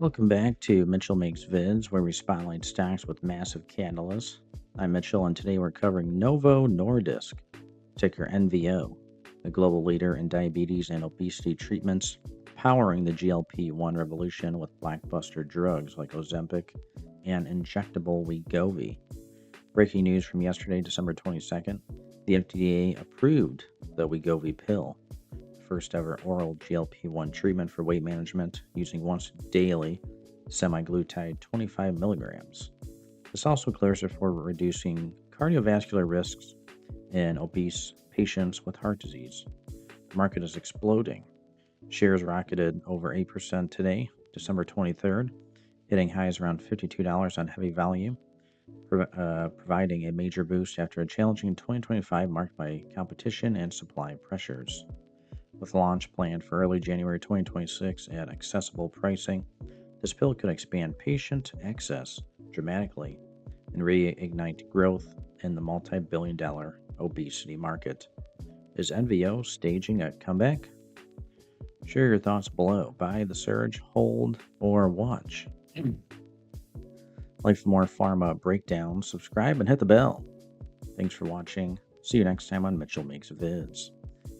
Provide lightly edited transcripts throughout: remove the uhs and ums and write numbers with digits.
Welcome back to Mitchell Makes Vids, where we spotlight stocks with massive catalysts. I'm Mitchell, and today we're covering Novo Nordisk, ticker NVO, the global leader in diabetes and obesity treatments, powering the GLP-1 revolution with blockbuster drugs like OZEMPIC and injectable WEGOVY. Breaking news from yesterday, December 22nd, the FDA approved the WEGOVY pill, first ever oral GLP-1 treatment for weight management using once daily semaglutide 25 milligrams. This also clears it for reducing cardiovascular risks in obese patients with heart disease. The market is exploding. Shares rocketed over 8% today, December 23rd, hitting highs around $52 on heavy volume, providing a major boost after a challenging 2025 marked by competition and supply pressures. With launch planned for early January 2026 at accessible pricing, this pill could expand patient access dramatically and reignite growth in the multi-billion-dollar obesity market. Is NVO staging a comeback? Share your thoughts below. Buy the surge, hold, or watch. Like for more pharma breakdowns, subscribe and hit the bell. Thanks for watching. See you next time on Mitchell Makes Vids.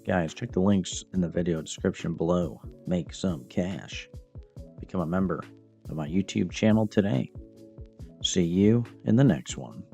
Guys, check the links in the video description below. Make some cash. Become a member of my YouTube channel today. See you in the next one.